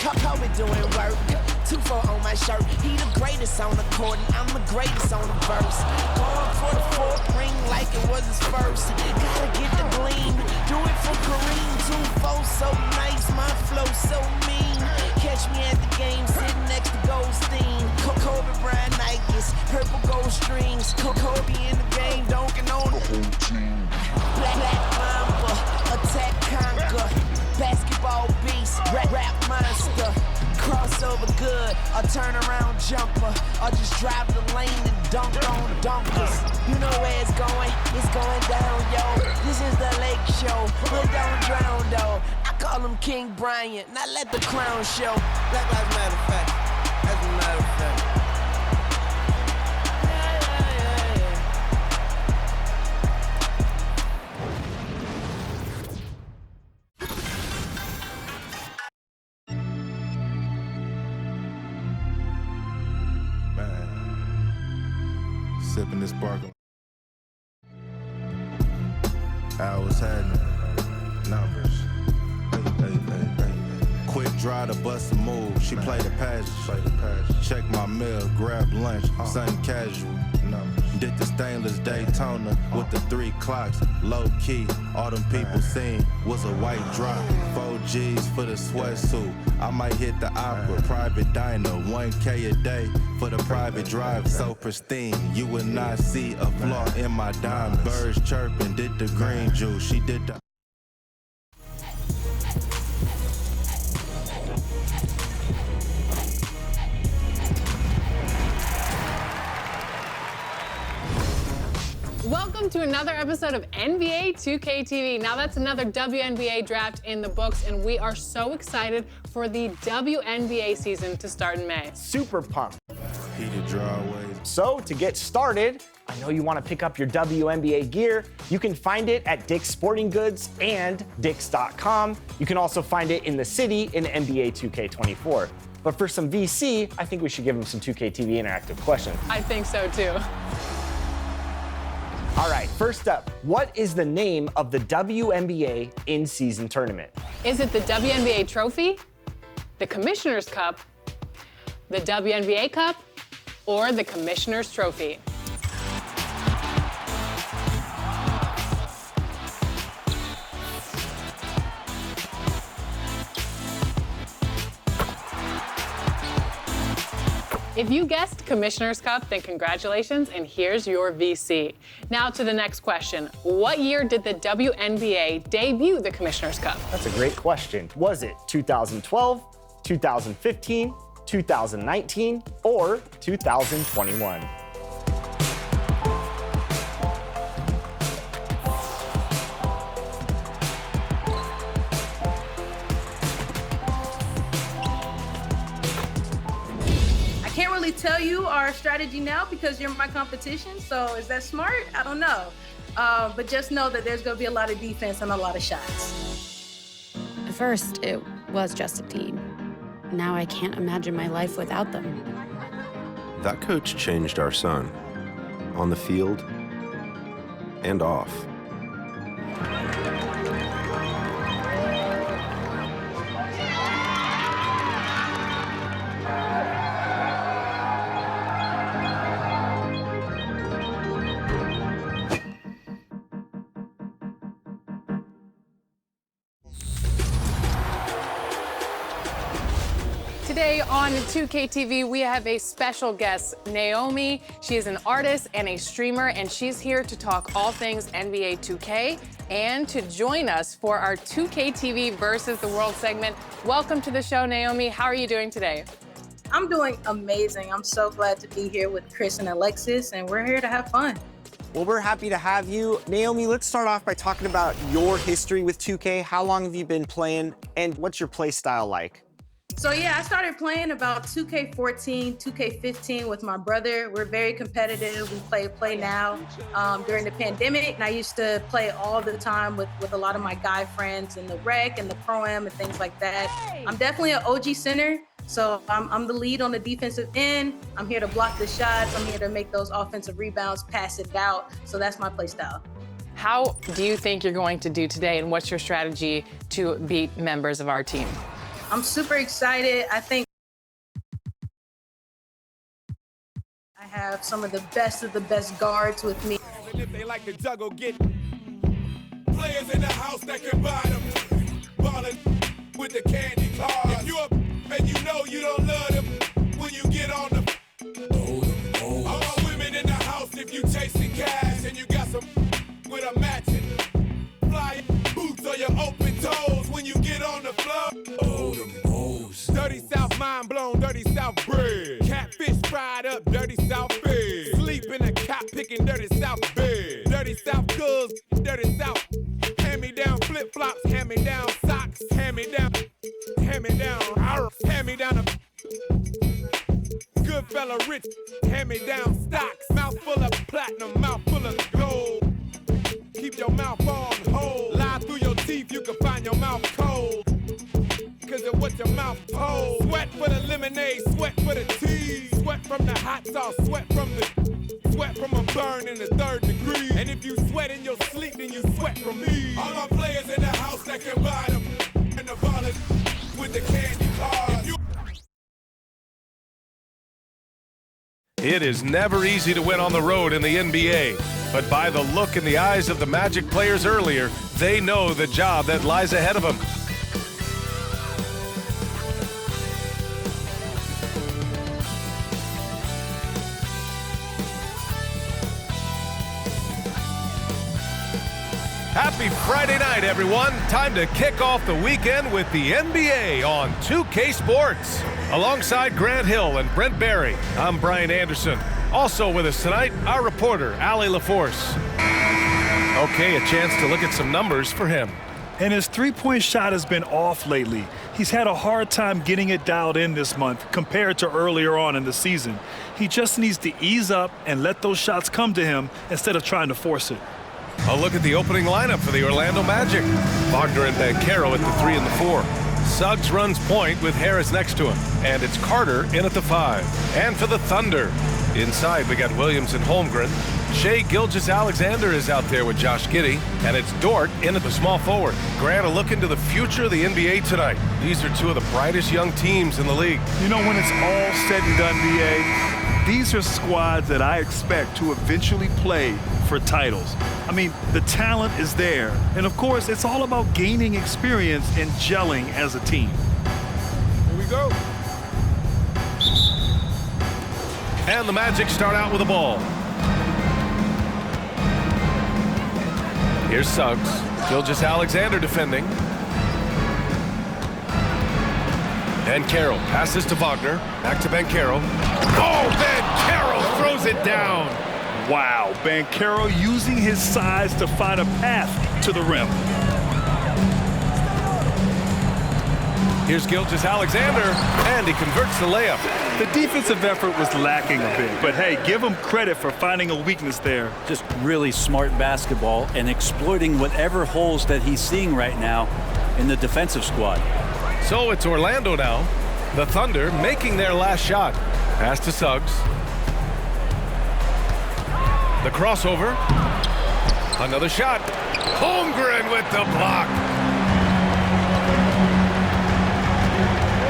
Kobe doing work. 2-4 on my shirt. He the greatest on the court, and I'm the greatest on the verse. Going for the fourth ring like it was his first. Gotta get the gleam. Do it for Kareem. 2-4 so nice, my flow so mean. Catch me at the game, sitting next to Goldstein. Kobe Bryant Nikes, purple gold strings. Kobe in the game, dunking on the whole team. Black Mamba, attack conquer. Basketball beast, rap monster. Crossover good, a turnaround jumper. Or just drive the lane and dunk on dunkers. You know where it's going down, yo. This is the Lake Show, but don't drown, though. I call him King Bryant, now let the crown show. Black Lives Matter fact, that's a matter of fact. Sipping this sparkling. I was happening. Numbers. Hey. Quick draw to bust a move. She played the passage. Check my mail, grab lunch. Something casual. Did the stainless Daytona with the 3 clocks. Low key, all them people seen was a white drop. 4 G's for the sweatsuit. I might hit the opera, private diner, 1K a day for the private drive. So pristine, you would not see a flaw in my diamonds. Birds chirping, did the green juice. She did the Welcome to another episode of NBA 2K TV. Now that's another WNBA draft in the books, and we are so excited for the WNBA season to start in May. Super pumped. heated drawaways. So to get started, I know you want to pick up your WNBA gear. You can find it at Dick's Sporting Goods and Dicks.com. You can also find it in the city in NBA 2K24. But for some VC, I think we should give them some 2K TV interactive questions. I think so too. All right, first up, what is the name of the WNBA in-season tournament? Is it the WNBA Trophy, the Commissioner's Cup, the WNBA Cup, or the Commissioner's Trophy? If you guessed Commissioner's Cup, then congratulations, and here's your VC. Now to the next question. What year did the WNBA debut the Commissioner's Cup? That's a great question. Was it 2012, 2015, 2019, or 2021? Tell you our strategy now because you're my competition. So is that smart? I don't know. But just know that there's going to be a lot of defense and a lot of shots. At first, it was just a team. Now I can't imagine my life without them. That coach changed our son, on the field and off. Today on 2K TV, we have a special guest, Naomi. She is an artist and a streamer, and she's here to talk all things NBA 2K and to join us for our 2K TV versus the World segment. Welcome to the show, Naomi. How are you doing today? I'm doing amazing. I'm so glad to be here with Chris and Alexis, and we're here to have fun. Well, we're happy to have you. Naomi, let's start off by talking about your history with 2K. How long have you been playing, and what's your play style like? So yeah, I started playing about 2K14, 2K15 with my brother. We're very competitive. We play now during the pandemic, and I used to play all the time with a lot of my guy friends in the rec and the pro-am and things like that. I'm definitely an OG center, so I'm the lead on the defensive end. I'm here to block the shots. I'm here to make those offensive rebounds, pass it out. So that's my play style. How do you think you're going to do today, and what's your strategy to beat members of our team? I'm super excited. I think I have some of the best guards with me. And if they like to juggle, get players in the house that can buy them. Ballin' with the candy cars. If you up and you know you don't love them, when you get on the all my women in the house, if you chasing cash and you got some with a matching fly boots or your open toes, when you get on the floor. Dirty South mind blown, dirty South bread. Catfish fried up, dirty South fed. Sleep in a cop picking dirty South bed. Dirty South goods, dirty South. Hand me down flip flops, hand me down socks, hand me down, hand me down, hand me down a good fella rich, hand me down stocks. Mouth full of platinum, mouth full of gold. Keep your mouth on hold. Lie through your teeth, you can find your mouth cold. Cause of what your mouth holds. Sweat for the lemonade, sweat for the tea. Sweat from the hot sauce, sweat from a burn in the 3rd degree. And if you sweat in your sleep, then you sweat from me. All my players in the house that can buy them. And the ballers with the candy cars. It is never easy to win on the road in the NBA. But by the look in the eyes of the Magic players earlier, they know the job that lies ahead of them. Happy Friday night, everyone. Time to kick off the weekend with the NBA on 2K Sports. Alongside Grant Hill and Brent Barry, I'm Brian Anderson. Also with us tonight, our reporter, Allie LaForce. Okay, a chance to look at some numbers for him. And his three-point shot has been off lately. He's had a hard time getting it dialed in this month compared to earlier on in the season. He just needs to ease up and let those shots come to him instead of trying to force it. A look at the opening lineup for the Orlando Magic. Wagner and Banchero at the 3 and the 4. Suggs runs point with Harris next to him. And it's Carter in at the 5. And for the Thunder, inside we got Williams and Holmgren. Shai Gilgeous-Alexander is out there with Josh Giddey. And it's Dort in at the small forward. Grant, a look into the future of the NBA tonight. These are two of the brightest young teams in the league. You know, when it's all said and done, BA, these are squads that I expect to eventually play for titles. I mean, the talent is there. And of course, it's all about gaining experience and gelling as a team. Here we go. And the Magic start out with the ball. Here's Suggs. Gilgeous-Alexander defending. Banchero passes to Wagner. Back to Banchero. Oh, Banchero throws it down. Wow, Banchero using his size to find a path to the rim. Here's Gilgeous-Alexander, and he converts the layup. The defensive effort was lacking a bit, but hey, give him credit for finding a weakness there. Just really smart basketball and exploiting whatever holes that he's seeing right now in the defensive squad. So it's Orlando now. The Thunder making their last shot. Pass to Suggs. The crossover. Another shot. Holmgren with the block.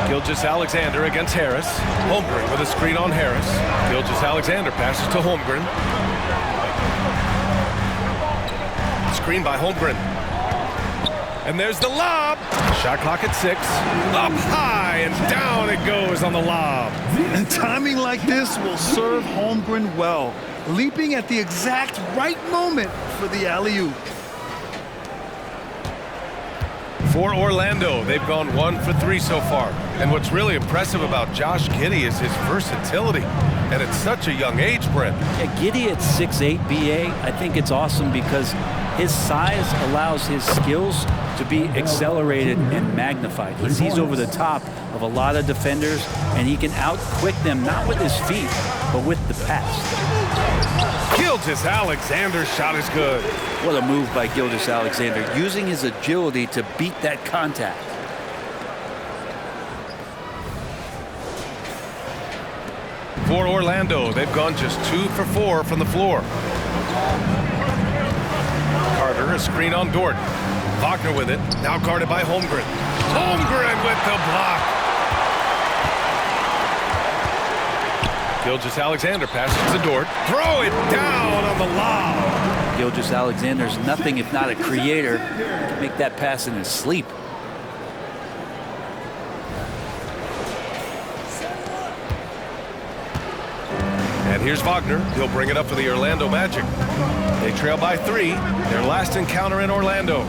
Gilgeous-Alexander against Harris. Holmgren with a screen on Harris. Gilgeous-Alexander passes to Holmgren. Screen by Holmgren. And there's the lob. Shot clock at 6. Up high and down it goes on the lob. And timing like this will serve Holmgren well. Leaping at the exact right moment for the alley-oop. For Orlando, they've gone 1 for 3 so far. And what's really impressive about Josh Giddey is his versatility. And at such a young age, Brent. Yeah, Giddey at 6'8", BA, I think it's awesome because his size allows his skills to be accelerated and magnified. He sees over the top of a lot of defenders, and he can out-quick them, not with his feet, but with the pass. Gilgeous-Alexander's shot is good. What a move by Gilgeous-Alexander, using his agility to beat that contact. For Orlando, they've gone just 2 for 4 from the floor. Carter, a screen on Dort. Wagner with it, now guarded by Holmgren. Holmgren with the block. Gilgeous-Alexander passes to Dort. Throw it down on the lob. Gilgeous-Alexander's nothing if not a creator. He can make that pass in his sleep. And here's Wagner. He'll bring it up for the Orlando Magic. They trail by 3. Their last encounter in Orlando.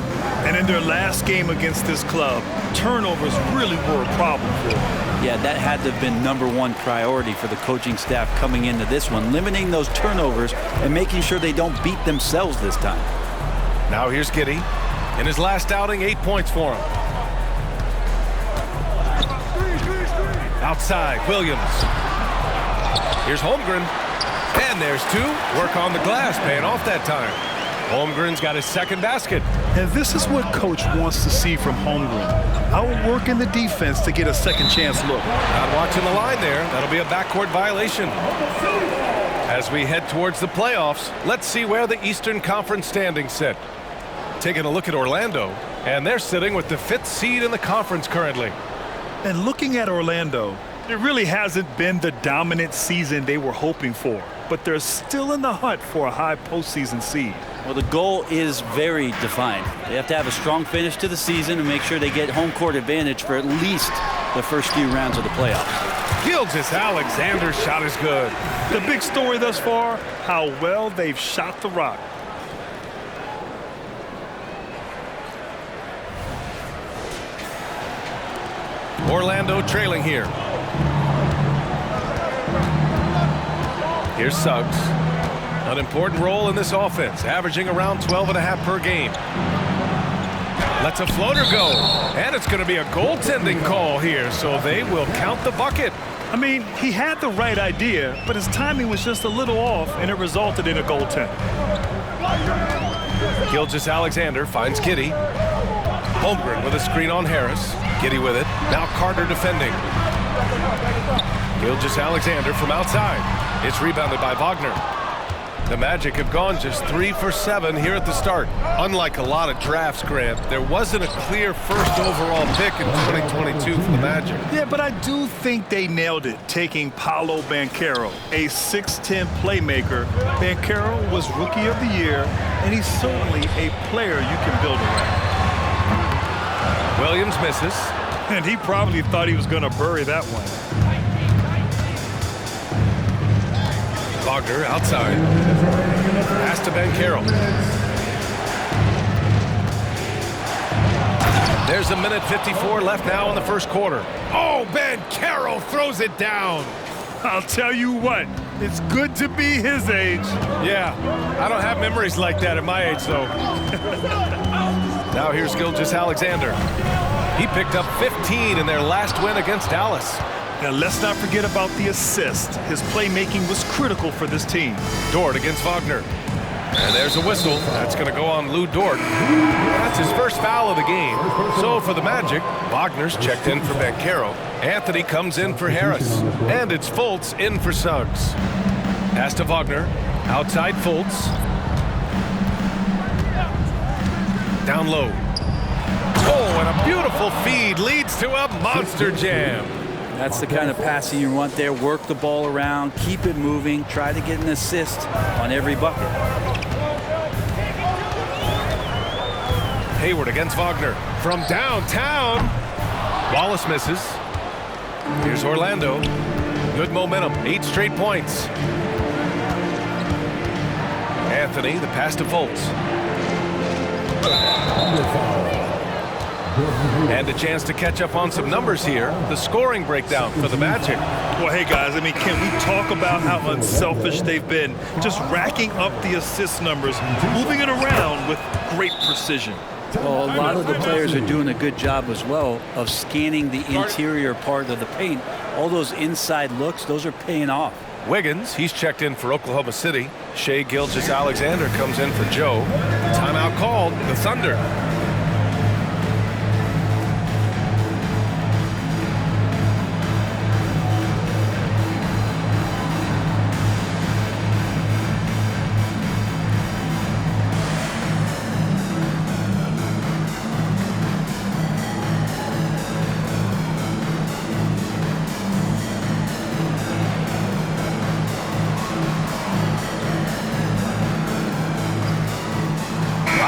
And in their last game against this club, turnovers really were a problem for them. Yeah, that had to have been #1 priority for the coaching staff coming into this one, limiting those turnovers and making sure they don't beat themselves this time. Now here's Giddey. In his last outing, 8 points for him. Outside, Williams. Here's Holmgren. And there's 2. Work on the glass, paying off that time. Holmgren's got his second basket. And this is what coach wants to see from Holmgren. Outworking the defense to get a second chance look. Not watching the line there. That'll be a backcourt violation. As we head towards the playoffs, let's see where the Eastern Conference standings sit. Taking a look at Orlando, and they're sitting with the 5th seed in the conference currently. And looking at Orlando, it really hasn't been the dominant season they were hoping for, but they're still in the hunt for a high postseason seed. Well, the goal is very defined. They have to have a strong finish to the season and make sure they get home court advantage for at least the first few rounds of the playoffs. Gilgeous-Alexander's shot is good. The big story thus far, how well they've shot the rock. Orlando trailing here. Here's Suggs. An important role in this offense, averaging around 12.5 per game. Lets a floater go, and it's going to be a goaltending call here, so they will count the bucket. I mean, he had the right idea, but his timing was just a little off, and it resulted in a goaltend. Gilgeous-Alexander finds Giddey. Holmgren with a screen on Harris. Giddey with it. Now Carter defending. Gilgeous-Alexander from outside. It's rebounded by Wagner. The Magic have gone just 3 for 7 here at the start. Unlike a lot of drafts, Grant, there wasn't a clear first overall pick in 2022 for the Magic. Yeah, but I do think they nailed it, taking Paolo Banchero, a 6'10 playmaker. Banchero was Rookie of the Year, and he's certainly a player you can build around. Williams misses. And he probably thought he was going to bury that one. Wagner outside. Pass to Banchero. There's a minute 54 left now in the first quarter. Oh, Banchero throws it down. I'll tell you what, it's good to be his age. Yeah, I don't have memories like that at my age, though. Now here's Gilgeous-Alexander. He picked up 15 in their last win against Dallas. Now let's not forget about the assist. His playmaking was critical for this team. Dort against Wagner. And there's a whistle. That's going to go on Lou Dort. That's his first foul of the game. So for the Magic, Wagner's checked in for Banchero. Anthony comes in for Harris. And it's Fultz in for Suggs. Pass to Wagner. Outside Fultz. Down low. Oh, and a beautiful feed leads to a monster jam. That's the kind of passing you want there. Work the ball around, keep it moving, try to get an assist on every bucket. Hayward against Wagner from downtown. Wallace misses. Here's Orlando. Good momentum, 8 straight points. Anthony, the pass to Fultz. And a chance to catch up on some numbers here. The scoring breakdown for the Magic. Well, hey, guys, I mean, can we talk about how unselfish they've been? Just racking up the assist numbers, moving it around with great precision. Well, a lot of the players are doing a good job as well of scanning the interior part of the paint. All those inside looks, those are paying off. Wiggins, he's checked in for Oklahoma City. Shai Gilgeous-Alexander comes in for Joe. Timeout called, the Thunder.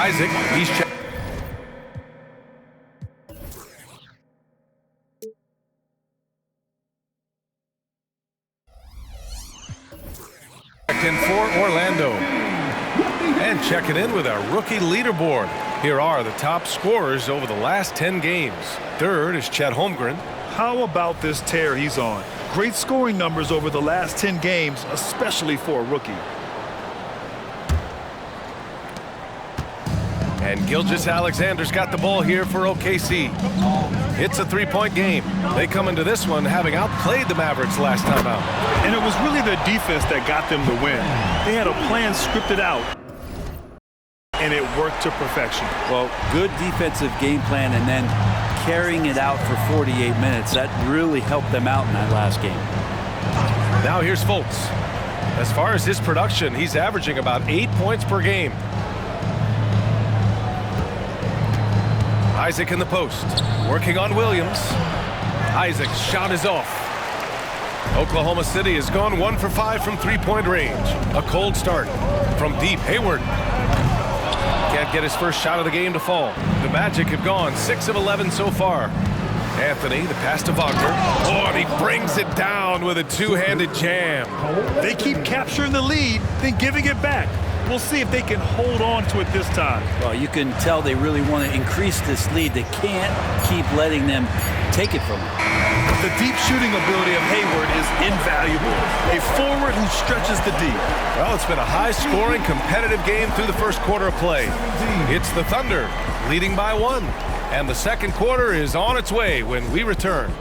Isaac, he's checked in for Orlando. And checking in with our rookie leaderboard. Here are the top scorers over the last 10 games. Third is Chet Holmgren. How about this tear he's on? Great scoring numbers over the last 10 games, especially for a rookie. And Gilgeous-Alexander's got the ball here for OKC. It's a three-point game. They come into this one having outplayed the Mavericks last time out. And it was really their defense that got them the win. They had a plan scripted out, and it worked to perfection. Well, good defensive game plan and then carrying it out for 48 minutes. That really helped them out in that last game. Now here's Fultz. As far as his production, he's averaging about 8 points per game. Isaac in the post, working on Williams. Isaac's shot is off. Oklahoma City has gone 1 for 5 from three-point range. A cold start from deep. Hayward can't get his first shot of the game to fall. The Magic have gone 6 of 11 so far. Anthony, the pass to Wagner. Oh, and he brings it down with a two-handed jam. They keep capturing the lead, then giving it back. We'll see if they can hold on to it this time. Well, you can tell they really want to increase this lead. They can't keep letting them take it from them. The deep shooting ability of Hayward is invaluable. A forward who stretches the D. Well, it's been a high-scoring, competitive game through the first quarter of play. It's the Thunder leading by 1. And the second quarter is on its way when we return.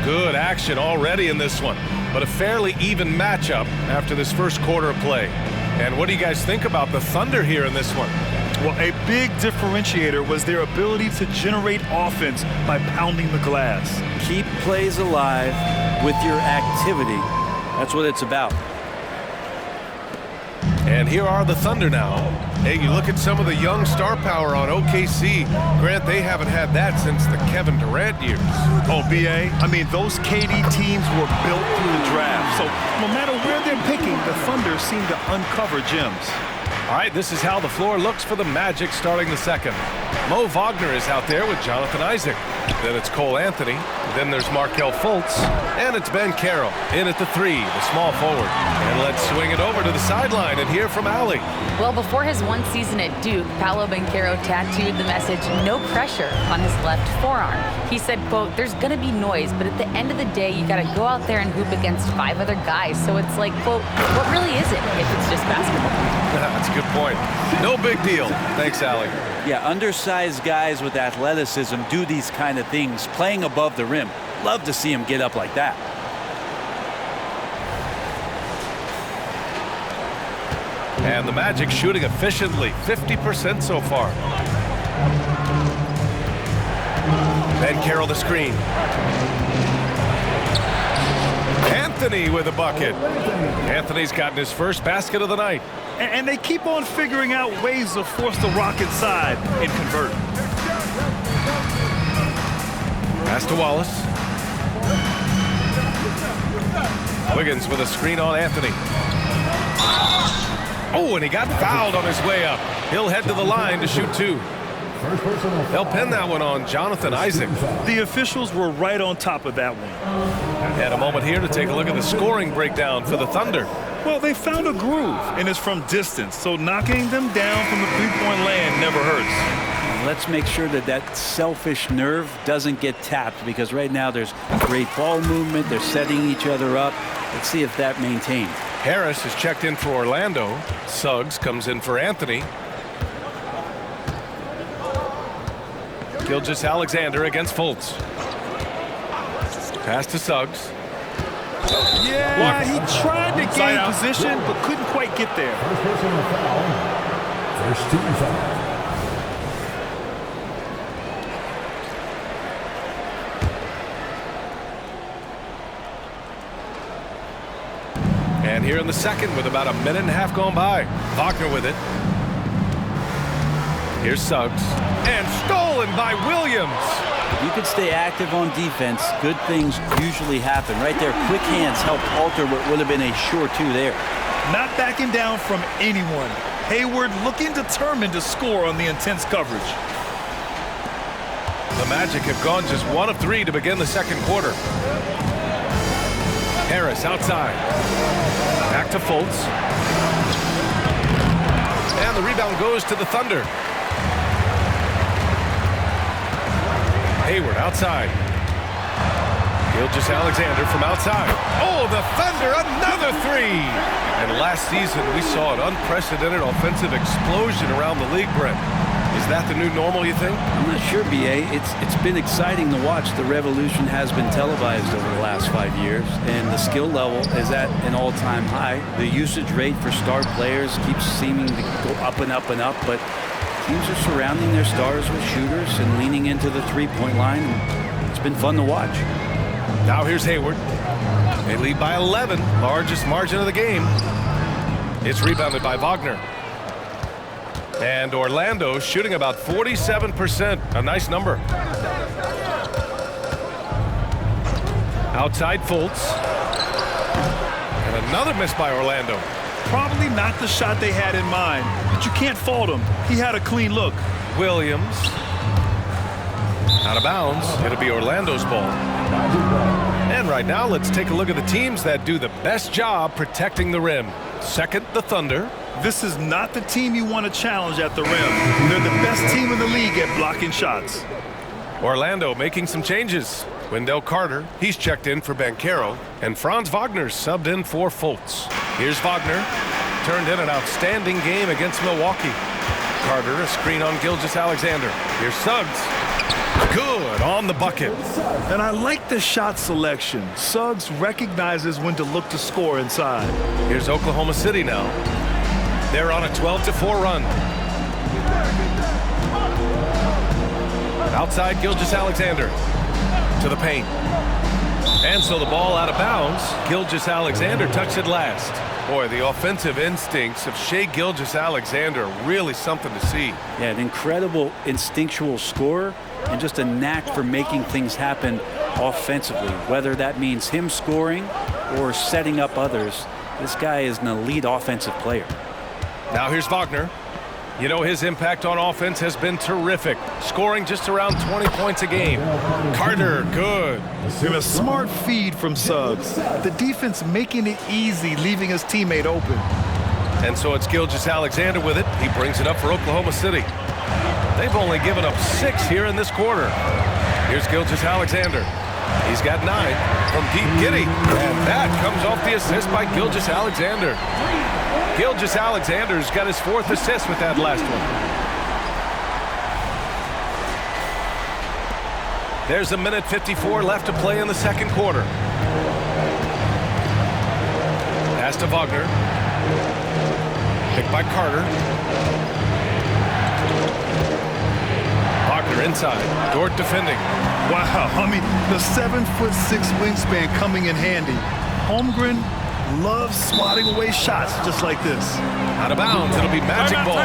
Good action already in this one, but a fairly even matchup after this first quarter of play. And what do you guys think about the Thunder here in this one? Well, a big differentiator was their ability to generate offense by pounding the glass. Keep plays alive with your activity. That's what it's about. And here are the Thunder now. Hey, you look at some of the young star power on OKC. Grant, they haven't had that since the Kevin Durant years. Oh, B.A., I mean, those KD teams were built through the draft. So no matter where they're picking, the Thunder seem to uncover gems. All right, this is how the floor looks for the Magic starting the second. Mo Wagner is out there with Jonathan Isaac. Then it's Cole Anthony. Then there's Markelle Fultz. And it's Ben Carroll in at the 3, the small forward. And let's swing it over to the sideline and hear from Allie. Well, before his one season at Duke, Paolo Banchero tattooed the message, "No pressure," on his left forearm. He said, quote, "There's going to be noise, but at the end of the day, you got to go out there and hoop against 5 other guys. So it's like, quote, what really is it if it's just basketball?" That's a good point. No big deal. Thanks, Allie. Yeah, undersized guys with athleticism do these kind of things, playing above the rim. Love to see him get up like that. And the Magic shooting efficiently, 50% so far. Ben Carroll the screen. Anthony with a bucket. Anthony's gotten his first basket of the night. And they keep on figuring out ways to force the rock inside and convert. Pass to Wallace. Wiggins with a screen on Anthony. Oh, and he got fouled on his way up. He'll head to the line to shoot 2. They'll pin that one on Jonathan Isaac. The officials were right on top of that one. And a moment here to take a look at the scoring breakdown for the Thunder. Well, they found a groove, and it's from distance, so knocking them down from the three-point land never hurts. Let's make sure that that selfish nerve doesn't get tapped, because right now there's great ball movement. They're setting each other up. Let's see if that maintains. Harris has checked in for Orlando. Suggs comes in for Anthony. Gilgeous-Alexander against Fultz. Pass to Suggs. Yeah, he tried to gain position, but couldn't quite get there. First team foul. And here in the second with about a minute and a half gone by. Wagner with it. Here's Suggs. And stolen by Williams. If you could stay active on defense, good things usually happen. Right there, quick hands helped alter what would have been a sure two there. Not backing down from anyone. Hayward looking determined to score on the intense coverage. The Magic have gone just 1 of 3 to begin the second quarter. Harris outside. Back to Fultz. And the rebound goes to the Thunder. Hayward outside. Gilgeous-Alexander from outside. Oh, the Thunder, another 3! And last season, we saw an unprecedented offensive explosion around the league, Brent. Is that the new normal, you think? I'm not sure, B.A. It's been exciting to watch. The revolution has been televised over the last 5 years, and the skill level is at an all-time high. The usage rate for star players keeps seeming to go up and up and up, but teams are surrounding their stars with shooters and leaning into the three-point line. It's been fun to watch. Now here's Hayward. They lead by 11, largest margin of the game. It's rebounded by Wagner. And Orlando shooting about 47%, a nice number. Outside Fultz. And another miss by Orlando. Probably not the shot they had in mind, but you can't fault him. He had a clean look. Williams. Out of bounds. It'll be Orlando's ball. And right now, let's take a look at the teams that do the best job protecting the rim. Second, the Thunder. This is not the team you want to challenge at the rim. They're the best team in the league at blocking shots. Orlando making some changes. Wendell Carter, he's checked in for Banchero, and Franz Wagner subbed in for Fultz. Here's Wagner. Turned in an outstanding game against Milwaukee. Carter, a screen on Gilgeous-Alexander. Here's Suggs. Good on the bucket. And I like the shot selection. Suggs recognizes when to look to score inside. Here's Oklahoma City now. They're on a 12-4 run. Outside Gilgeous-Alexander to the paint. And so the ball out of bounds. Gilgeous-Alexander touched it last. Boy, the offensive instincts of Shai Gilgeous-Alexander, really something to see. Yeah, an incredible instinctual scorer and just a knack for making things happen offensively, whether that means him scoring or setting up others. This guy is an elite offensive player. Now here's Wagner. You know, his impact on offense has been terrific, scoring just around 20 points a game. Carter, good. And a smart feed from Suggs. The defense making it easy, leaving his teammate open. And so it's Gilgeous-Alexander with it. He brings it up for Oklahoma City. They've only given up 6 here in this quarter. Here's Gilgeous-Alexander. He's got 9 from deep Giddy. And that comes off the assist by Gilgeous-Alexander. Gilgeous-Alexander's got his 4th assist with that last one. There's a minute 54 left to play in the second quarter. Pass to Wagner. Picked by Carter. Wagner inside. Dort defending. Wow, I mean, the 7'6" wingspan coming in handy. Holmgren loves swatting away shots just like this. Out of bounds, it'll be Magic ball.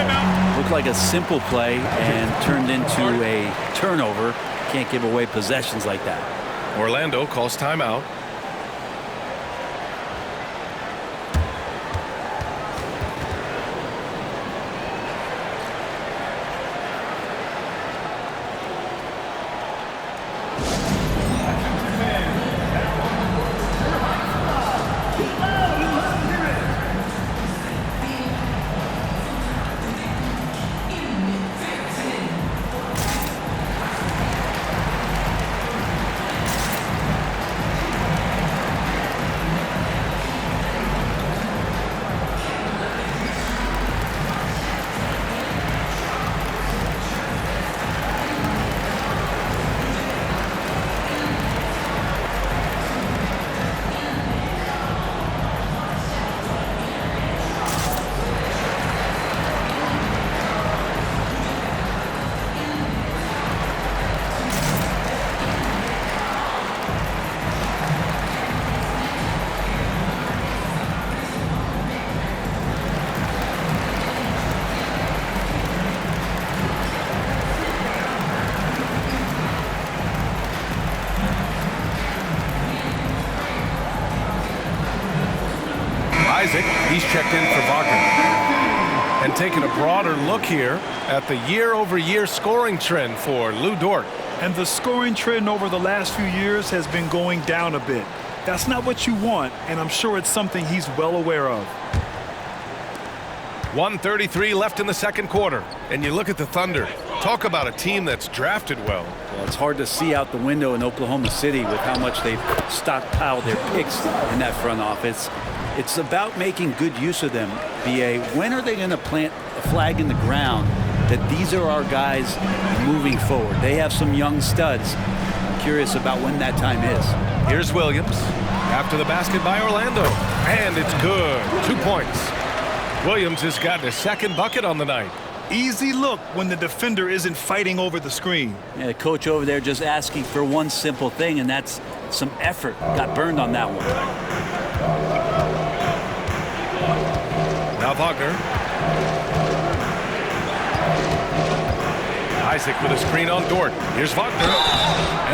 Looked like a simple play and turned into a turnover. Can't give away possessions like that. Orlando calls timeout. Isaac. He's checked in for Wagner. And taking a broader look here at the year-over-year scoring trend for Lou Dort. And the scoring trend over the last few years has been going down a bit. That's not what you want, and I'm sure it's something he's well aware of. 1:33 left in the second quarter. And you look at the Thunder. Talk about a team that's drafted well. Well, it's hard to see out the window in Oklahoma City with how much they've stockpiled their picks in that front office. It's about making good use of them, B.A. When are they going to plant a flag in the ground that these are our guys moving forward? They have some young studs. I'm curious about when that time is. Here's Williams after the basket by Orlando. And it's good. 2 points. Williams has gotten his second bucket on the night. Easy look when the defender isn't fighting over the screen. Yeah, the coach over there just asking for one simple thing, and that's some effort. Got burned on that one. Now Wagner. Isaac with a screen on Dort. Here's Wagner.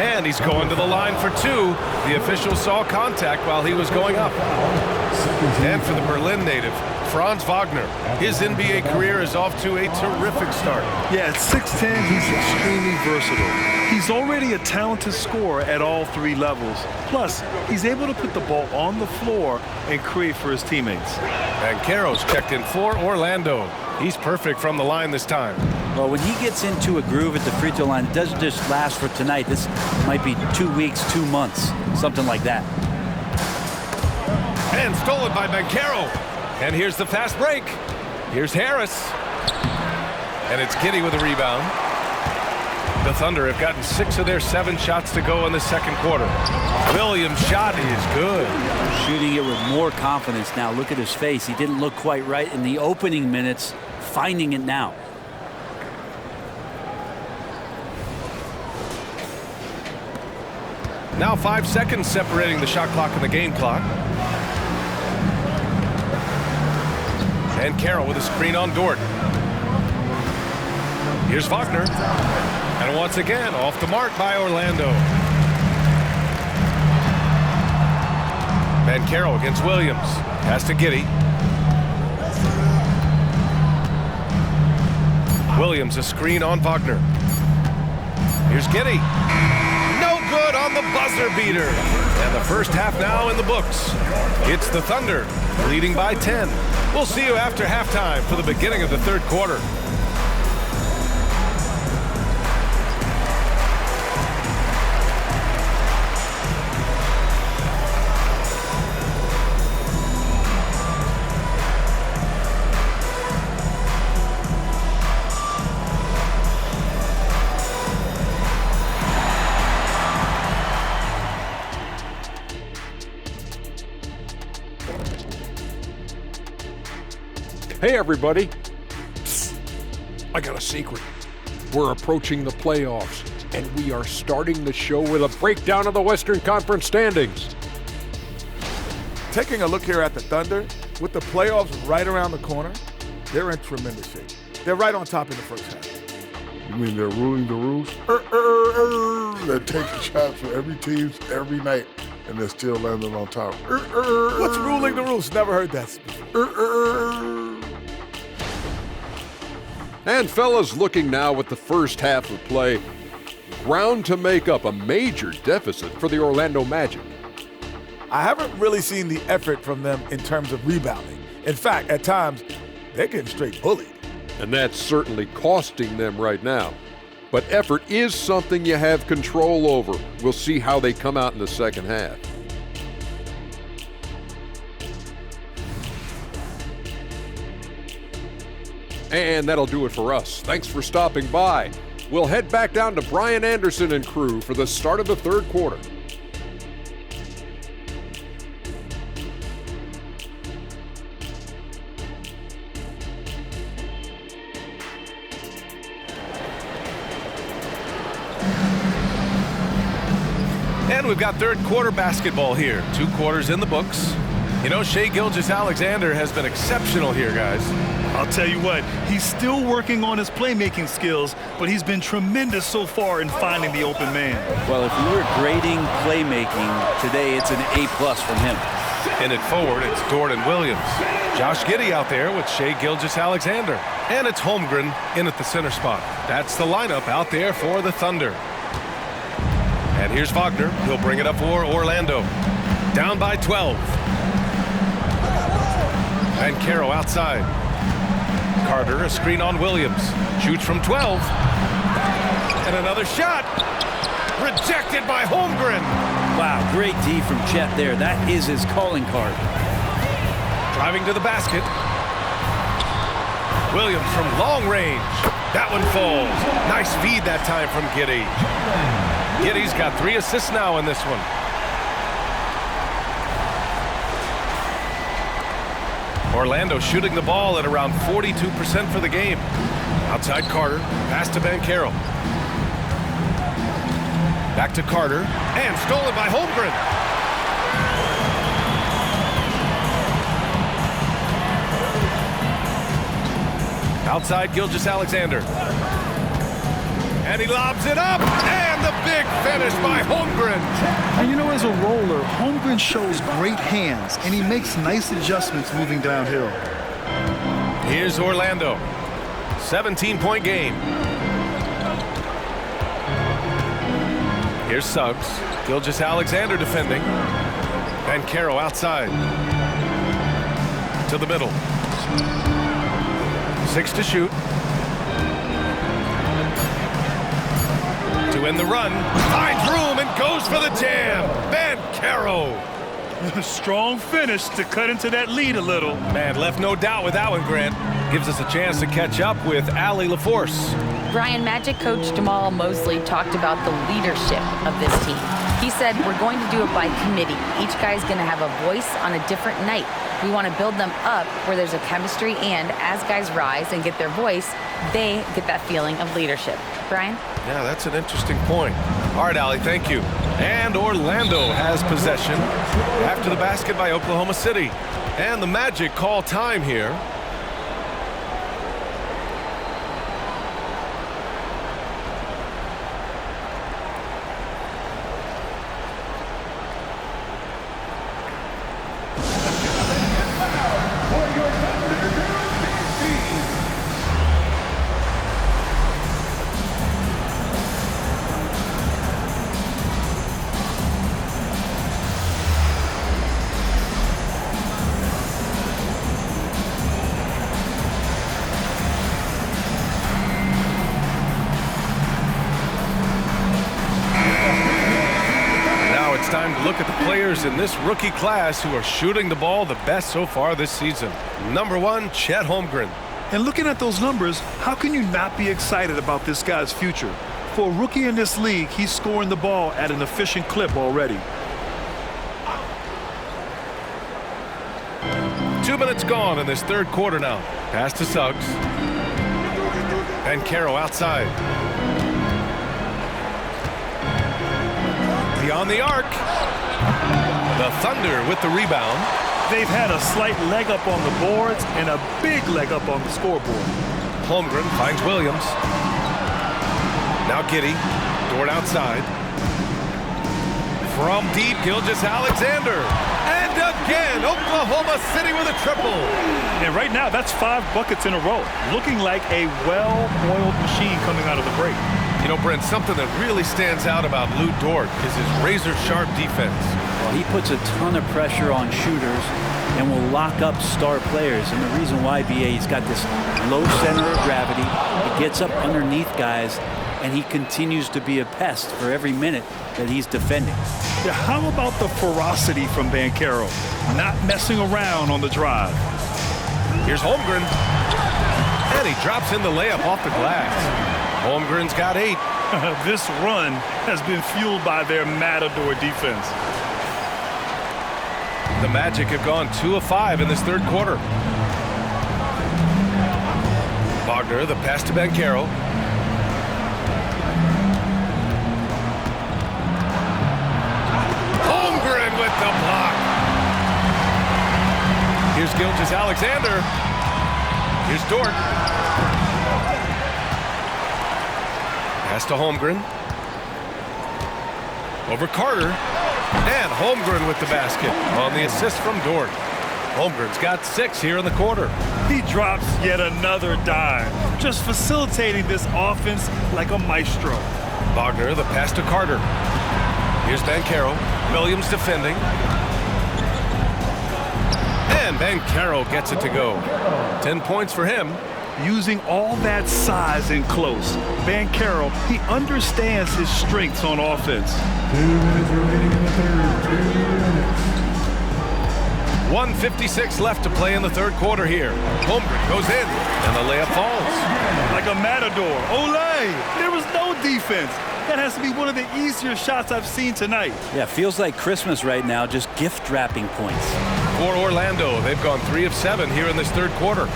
And he's going to the line for two. The official saw contact while he was going up. And for the Berlin native, Franz Wagner. His NBA career is off to a terrific start. Yeah, at 6'10", he's extremely versatile. He's already a talented scorer at all three levels. Plus, he's able to put the ball on the floor and create for his teammates. And Caro's checked in for Orlando. He's perfect from the line this time. Well, when he gets into a groove at the free throw line, it doesn't just last for tonight. This might be 2 weeks, 2 months, something like that. And stolen by Bankero. And here's the fast break. Here's Harris. And it's Giddey with a rebound. The Thunder have gotten 6 of their 7 shots to go in the second quarter. Williams' shot is good. Shooting it with more confidence now. Look at his face. He didn't look quite right in the opening minutes. Finding it now. Now 5 seconds separating the shot clock and the game clock. And Carroll with a screen on Dort. Here's Wagner. And once again, off the mark by Orlando. And Carroll against Williams. Pass to Giddey. Williams a screen on Wagner. Here's Giddey. No good on the buzzer beater. And the first half now in the books. It's the Thunder leading by 10. We'll see you after halftime for the beginning of the third quarter. Hey everybody, I got a secret. We're approaching the playoffs, and we are starting the show with a breakdown of the Western Conference standings. Taking a look here at the Thunder, with the playoffs right around the corner, they're in tremendous shape. They're right on top in the first half. You mean they're ruling the rules? They're taking shots for every team every night, and they're still landing on top. What's ruling the rules? Never heard that. And fellas, looking now at the first half of play, ground to make up a major deficit for the Orlando Magic. I haven't really seen the effort from them in terms of rebounding. In fact, at times, they're getting straight bullied. And that's certainly costing them right now. But effort is something you have control over. We'll see how they come out in the second half. And that'll do it for us. Thanks for stopping by. We'll head back down to Brian Anderson and crew for the start of the third quarter. And we've got third quarter basketball here. 2 quarters in the books. You know, Shai Gilgeous-Alexander has been exceptional here, guys. I'll tell you what, he's still working on his playmaking skills, but he's been tremendous so far in finding the open man. Well, if we were grading playmaking today, it's an A+ from him. In it forward, it's Dort and Williams. Josh Giddey out there with Shai Gilgeous-Alexander. And it's Holmgren in at the center spot. That's the lineup out there for the Thunder. And here's Wagner. He'll bring it up for Orlando. Down by 12. And Caro outside. Carter, a screen on Williams. Shoots from 12. And another shot. Rejected by Holmgren. Wow, great D from Chet there. That is his calling card. Driving to the basket. Williams from long range. That one falls. Nice feed that time from Giddey. Giddey's got 3 assists now in this one. Orlando shooting the ball at around 42% for the game. Outside Carter, pass to Banchero. Back to Carter, and stolen by Holmgren. Outside Gilgeous-Alexander. And he lobs it up, and the big finish by Holmgren. And you know, as a roller, Holmgren shows great hands, and he makes nice adjustments moving downhill. Here's Orlando. 17-point game. Here's Suggs. Gilgeous-Alexander defending. And Caro outside. To the middle. 6 to shoot. To end the run. Finds room and goes for the jam. Banchero. Strong finish to cut into that lead a little. Man, left no doubt with that one, Grant. Gives us a chance to catch up with Allie LaForce. Brian, Magic coach Jamal Mosley talked about the leadership of this team. He said, we're going to do it by committee. Each guy's going to have a voice on a different night. We want to build them up where there's a chemistry, and as guys rise and get their voice, they get that feeling of leadership. Brian? Yeah, that's an interesting point. All right, Allie, thank you. And Orlando has possession after the basket by Oklahoma City. And the Magic call time here. Look at the players in this rookie class who are shooting the ball the best so far this season. Number 1, Chet Holmgren. And looking at those numbers, how can you not be excited about this guy's future? For a rookie in this league, he's scoring the ball at an efficient clip already. 2 minutes gone in this third quarter now. Pass to Suggs. And Caro outside. Beyond the arc. The Thunder with the rebound. They've had a slight leg up on the boards and a big leg up on the scoreboard. Holmgren finds Williams. Now Giddey. Dort outside. From deep, Gilgeous-Alexander. And again, Oklahoma City with a triple. And right now, that's 5 buckets in a row. Looking like a well-oiled machine coming out of the break. You know, Brent, something that really stands out about Lou Dort is his razor-sharp defense. Well, he puts a ton of pressure on shooters and will lock up star players. And the reason why, BA, he's got this low center of gravity. He gets up underneath guys, and he continues to be a pest for every minute that he's defending. Yeah, how about the ferocity from Banchero? Not messing around on the drive. Here's Holmgren. And he drops in the layup off the glass. Holmgren's got 8. This run has been fueled by their matador defense. The Magic have gone 2 of 5 in this third quarter. Wagner, the pass to Banchero. Holmgren with the block. Here's Gilgeous-Alexander. Here's Dort. Pass to Holmgren. Over Carter. And Holmgren with the basket on the assist from Dort. Holmgren's got 6 here in the quarter. He drops yet another dime, just facilitating this offense like a maestro. Wagner, the pass to Carter. Here's Banchero. Williams defending. And Banchero gets it to go. 10 points for him. Using all that size in close, Banchero, he understands his strengths on offense. 2 minutes remaining in the third. 2 minutes. 1:56 left to play in the third quarter here. Holmgren goes in, and the layup falls. Like a matador. Olay! There was no defense. That has to be one of the easier shots I've seen tonight. Yeah, feels like Christmas right now, just gift wrapping points. For Orlando, they've gone 3 of 7 here in this third quarter.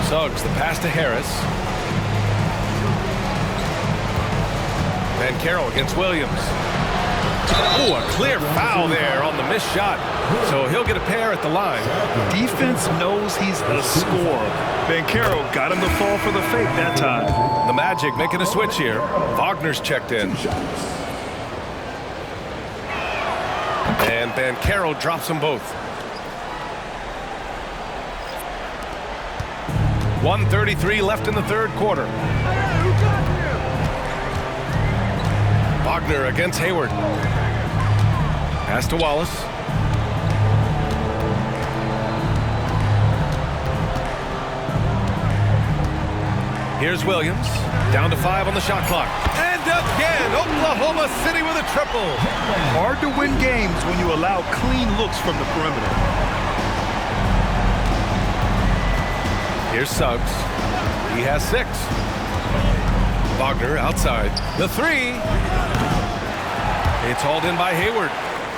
Suggs, the pass to Harris. Banchero against Williams. Oh, a clear foul there on the missed shot. So he'll get a pair at the line. Defense knows he's a scorer. Banchero got him to fall for the fake that time. The Magic making a switch here. Wagner's checked in. And Banchero drops them both. 1:33 left in the third quarter. Wagner against Hayward. Pass to Wallace. Here's Williams. Down to 5 on the shot clock. And again, Oklahoma City with a triple. Hard to win games when you allow clean looks from the perimeter. Here's Suggs. He has 6. Wagner outside. The 3. It's hauled in by Hayward.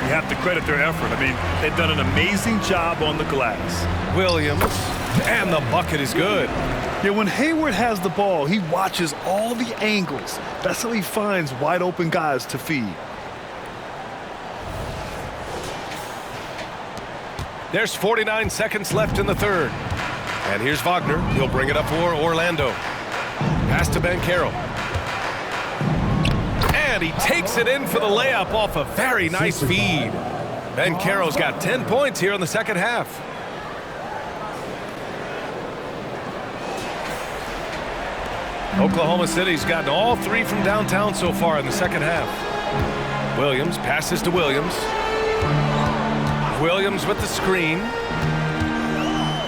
You have to credit their effort. I mean, they've done an amazing job on the glass. Williams. And the bucket is good. Yeah, when Hayward has the ball, he watches all the angles. That's how he finds wide open guys to feed. There's 49 seconds left in the third. And here's Wagner. He'll bring it up for Orlando. Pass to Banchero. And he takes it in for the layup off a very nice feed. Banchero's got 10 points here in the second half. Oklahoma City's gotten all 3 from downtown so far in the second half. Williams passes to Williams. Williams with the screen.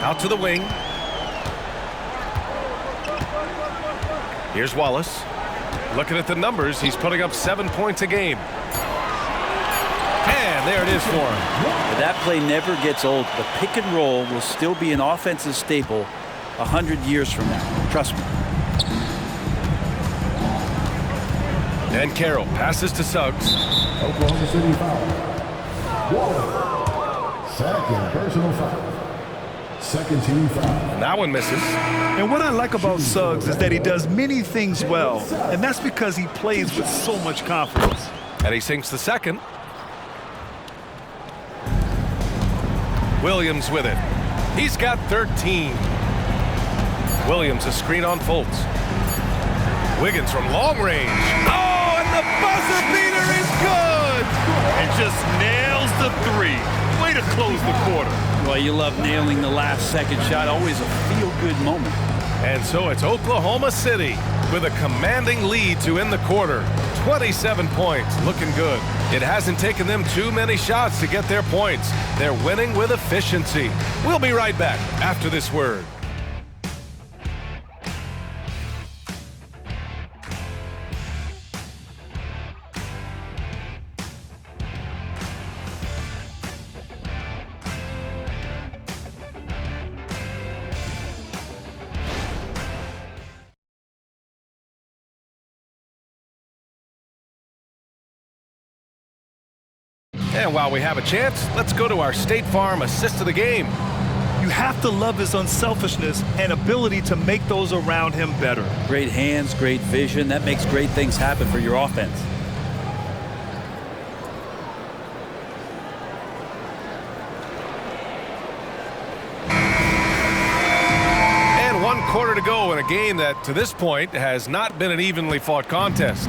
Out to the wing. Here's Wallace. Looking at the numbers, he's putting up 7 points a game. And there it is for him. That play never gets old. The pick and roll will still be an offensive staple 100 years from now. Trust me. Banchero passes to Suggs. Oklahoma City foul. Wallace. Second personal foul. Second team foul. And that one misses. And what I like about Suggs is that he does many things well, and that's because he plays with so much confidence. And he sinks the second. Williams with it. He's got 13. Williams a screen on Fultz. Wiggins from long range. Oh, and the buzzer beater is good! And just nails the 3. Way to close the quarter. Well, you love nailing the last second shot. Always a feel-good moment. And so it's Oklahoma City with a commanding lead to end the quarter. 27 points, looking good. It hasn't taken them too many shots to get their points. They're winning with efficiency. We'll be right back after this word. And while we have a chance, let's go to our State Farm assist of the game. You have to love his unselfishness and ability to make those around him better. Great hands, great vision. That makes great things happen for your offense. And 1 quarter to go in a game that, to this point, has not been an evenly fought contest.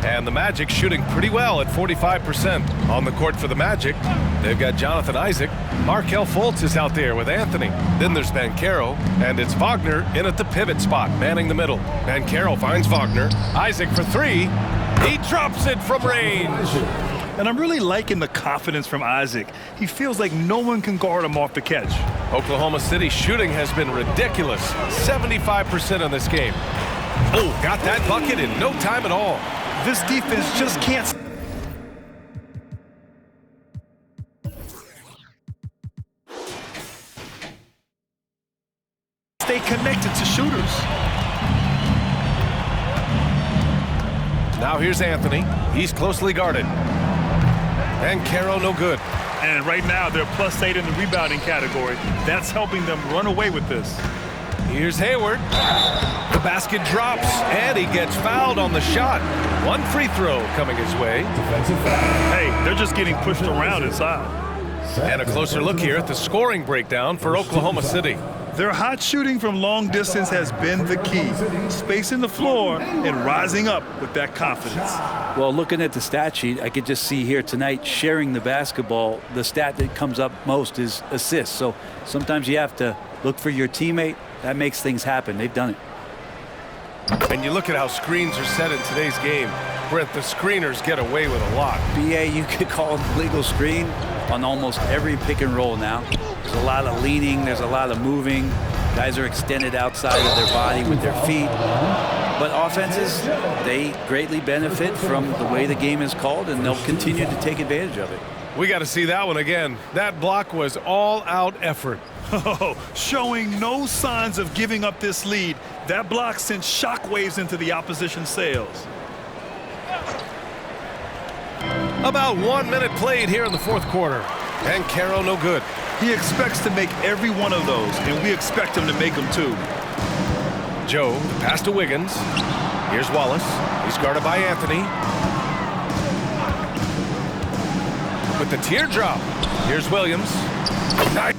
And the Magic shooting pretty well at 45%. On the court for the Magic, they've got Jonathan Isaac. Markelle Fultz is out there with Anthony. Then there's Banchero, and it's Wagner in at the pivot spot, manning the middle. Banchero finds Wagner. Isaac for three. He drops it from range. And I'm really liking the confidence from Isaac. He feels like no one can guard him off the catch. Oklahoma City shooting has been ridiculous. 75% in this game. Oh, got that bucket in no time at all. This defense just can't stay connected to shooters. Now here's Anthony. He's closely guarded. Banchero no good. And right now they're +8 in the rebounding category. That's helping them run away with this. Here's Hayward. The basket drops, and he gets fouled on the shot. One free throw coming his way. Hey, they're just getting pushed around inside. And a closer look here at the scoring breakdown for Oklahoma City. Their hot shooting from long distance has been the key. Spacing the floor and rising up with that confidence. Well, looking at the stat sheet, I could just see here tonight sharing the basketball. The stat that comes up most is assists. So sometimes you have to look for your teammate. That makes things happen. They've done it. And you look at how screens are set in today's game. Brent, the screeners get away with a lot. BA, you could call it legal screen on almost every pick and roll now. There's a lot of leaning. There's a lot of moving. Guys are extended outside of their body with their feet. But offenses, they greatly benefit from the way the game is called, and they'll continue to take advantage of it. We got to see that one again. That block was all-out effort. Oh, showing no signs of giving up this lead. That block sent shockwaves into the opposition sails. About 1 minute played here in the fourth quarter. Banchero no good. He expects to make every one of those, and we expect him to make them too. Joe, the pass to Wiggins. Here's Wallace. He's guarded by Anthony. With the teardrop. Here's Williams. Nice.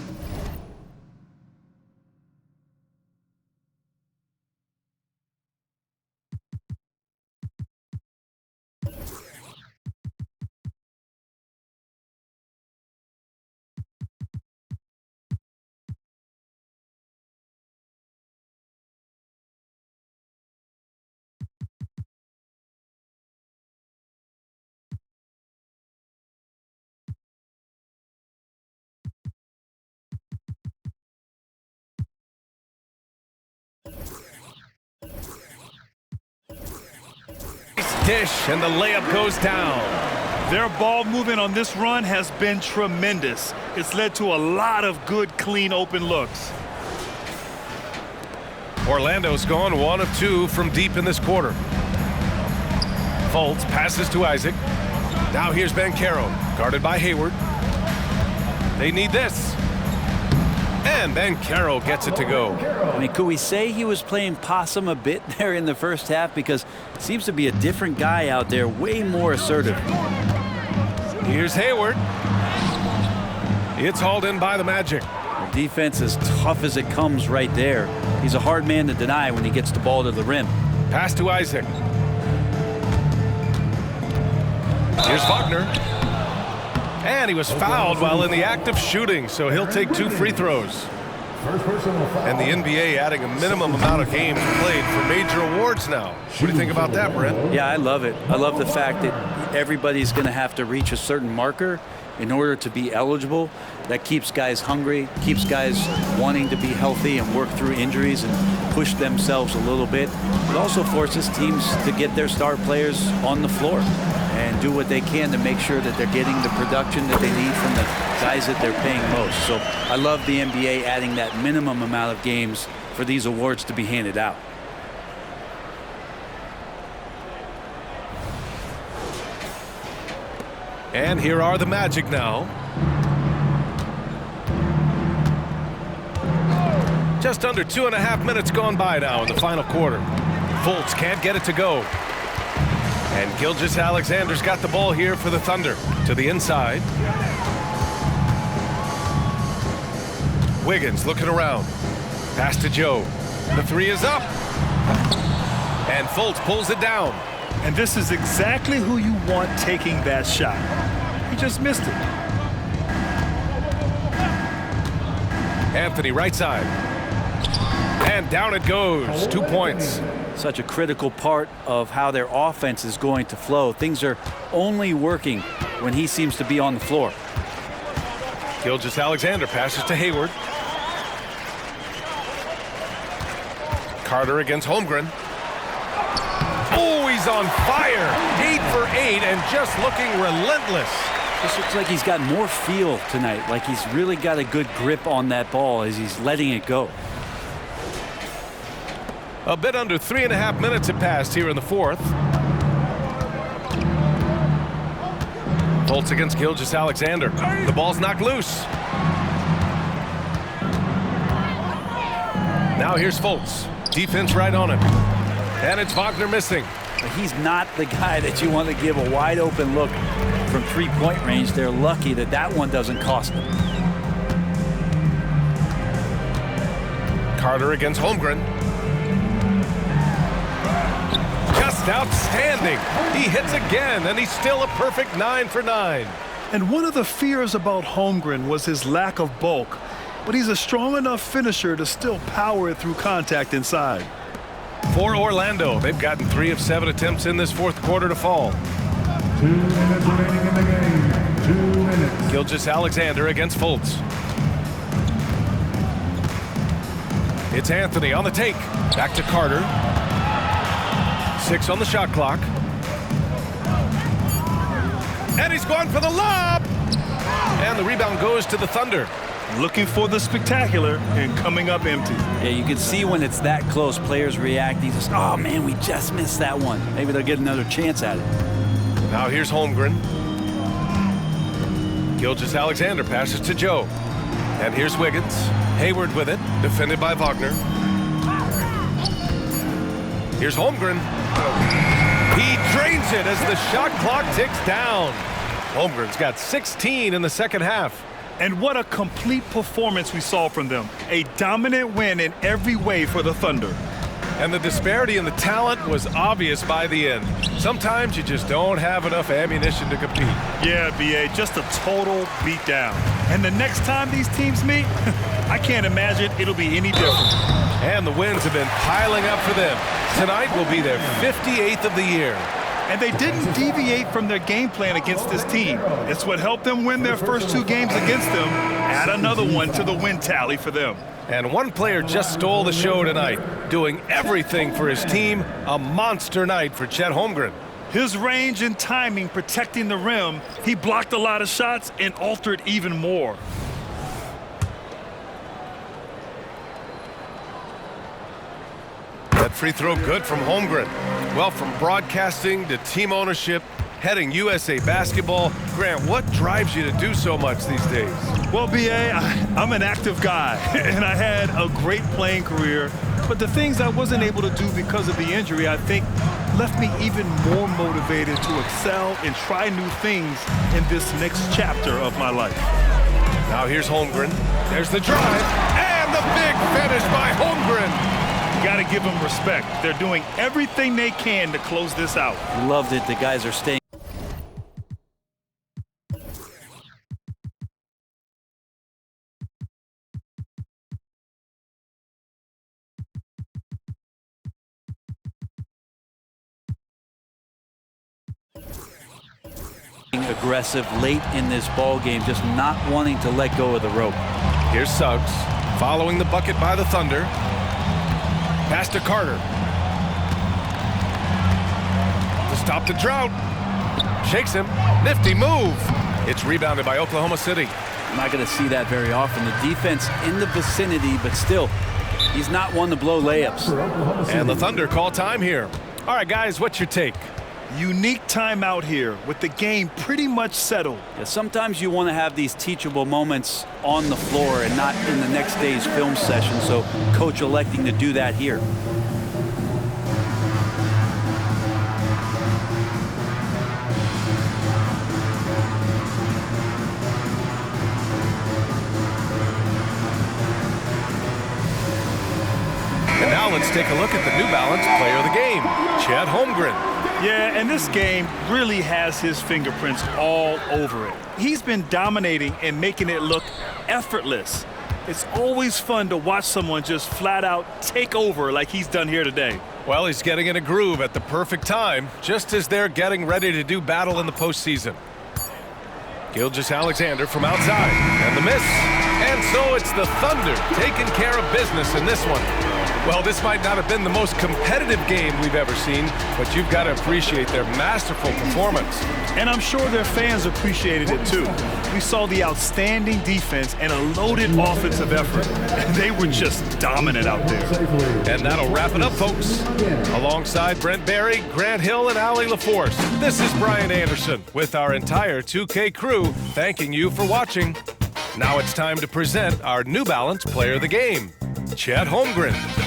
Dish, and the layup goes down. Their ball movement on this run has been tremendous. It's led to a lot of good, clean, open looks. Orlando's gone 1 of 2 from deep in this quarter. Fultz passes to Isaac. Now here's Banchero, guarded by Hayward. They need this. And Banchero gets it to go. I mean, could we say he was playing possum a bit there in the first half? Because it seems to be a different guy out there, way more assertive. Here's Hayward. It's hauled in by the Magic. The defense is tough as it comes right there. He's a hard man to deny when he gets the ball to the rim. Pass to Isaac. Here's Wagner. And he was fouled while in the act of shooting, so he'll take 2 free throws. And the NBA adding a minimum amount of games played for major awards now. What do you think about that, Brent? Yeah, I love it. I love the fact that everybody's going to have to reach a certain marker in order to be eligible. That keeps guys hungry, keeps guys wanting to be healthy and work through injuries and push themselves a little bit. It also forces teams to get their star players on the floor and do what they can to make sure that they're getting the production that they need from the guys that they're paying most. So I love the NBA adding that minimum amount of games for these awards to be handed out. And here are the Magic now. Just under 2.5 minutes gone by now in the final quarter. Fultz can't get it to go. And Gilgeous-Alexander's got the ball here for the Thunder. To the inside. Wiggins looking around. Pass to Joe. The 3 is up. And Fultz pulls it down. And this is exactly who you want taking that shot. He just missed it. Anthony, right side. And down it goes. 2 points. Such a critical part of how their offense is going to flow. Things are only working when he seems to be on the floor. Gilgeous-Alexander passes to Hayward. Carter against Holmgren. Oh, he's on fire. 8 for 8 and just looking relentless. This looks like he's got more feel tonight, like he's really got a good grip on that ball as he's letting it go. A bit under 3.5 minutes have passed here in the fourth. Fultz against Gilgeous-Alexander. The ball's knocked loose. Now here's Fultz. Defense right on him. And it's Wagner missing. He's not the guy that you want to give a wide open look from three-point range. They're lucky that that one doesn't cost them. Carter against Holmgren. Just outstanding. He hits again, and he's still a perfect 9 for 9. And one of the fears about Holmgren was his lack of bulk, but he's a strong enough finisher to still power it through contact inside. For Orlando, they've gotten 3 of 7 attempts in this fourth quarter to fall. 2 minutes remaining in the game. 2 minutes. Gilgeous-Alexander against Fultz. It's Anthony on the take. Back to Carter. 6 on the shot clock. And he's going for the lob. And the rebound goes to the Thunder. Looking for the spectacular and coming up empty. Yeah, you can see when it's that close, players react. He just, oh man, we just missed that one. Maybe they'll get another chance at it. Now here's Holmgren. Gilgeous-Alexander passes to Joe. And here's Wiggins. Hayward with it, defended by Wagner. Here's Holmgren. He drains it as the shot clock ticks down. Holmgren's got 16 in the second half. And what a complete performance we saw from them. A dominant win in every way for the Thunder. And the disparity in the talent was obvious by the end. Sometimes you just don't have enough ammunition to compete. Yeah, B.A., just a total beatdown. And the next time these teams meet, I can't imagine it'll be any different. And the wins have been piling up for them. Tonight will be their 58th of the year. And they didn't deviate from their game plan against this team. It's what helped them win their first 2 games against them. Add another one to the win tally for them. And one player just stole the show tonight, doing everything for his team. A monster night for Chet Holmgren. His range and timing protecting the rim, he blocked a lot of shots and altered even more. That free throw good from Holmgren. Well, from broadcasting to team ownership, heading USA basketball. Grant, what drives you to do so much these days? Well, B.A., I'm an active guy, and I had a great playing career. But the things I wasn't able to do because of the injury, I think, left me even more motivated to excel and try new things in this next chapter of my life. Now here's Holmgren. There's the drive, and the big finish by Holmgren. You got to give them respect. They're doing everything they can to close this out. Loved it. The guys are staying. Aggressive late in this ball game, just not wanting to let go of the rope. Here's Suggs following the bucket by the Thunder. Pass to Carter. To stop the drought. Shakes him. Nifty move. It's rebounded by Oklahoma City. I'm not going to see that very often. The defense in the vicinity, but still, he's not one to blow layups. And the Thunder call time here. All right, guys, what's your take? Unique time out here with the game pretty much settled. Yeah, sometimes you want to have these teachable moments on the floor and not in the next day's film session, so coach electing to do that here. And now let's take a look at the New Balance player of the game, Chet Holmgren. Yeah, and this game really has his fingerprints all over it. He's been dominating and making it look effortless. It's always fun to watch someone just flat out take over like he's done here today. Well, he's getting in a groove at the perfect time, just as they're getting ready to do battle in the postseason. Gilgeous-Alexander from outside, and the miss. And so it's the Thunder taking care of business in this one. Well, this might not have been the most competitive game we've ever seen, but you've got to appreciate their masterful performance. And I'm sure their fans appreciated it too. We saw the outstanding defense and a loaded offensive effort. They were just dominant out there. And that'll wrap it up, folks. Alongside Brent Barry, Grant Hill, and Allie LaForce, this is Brian Anderson with our entire 2K crew thanking you for watching. Now it's time to present our New Balance Player of the Game, Chet Holmgren.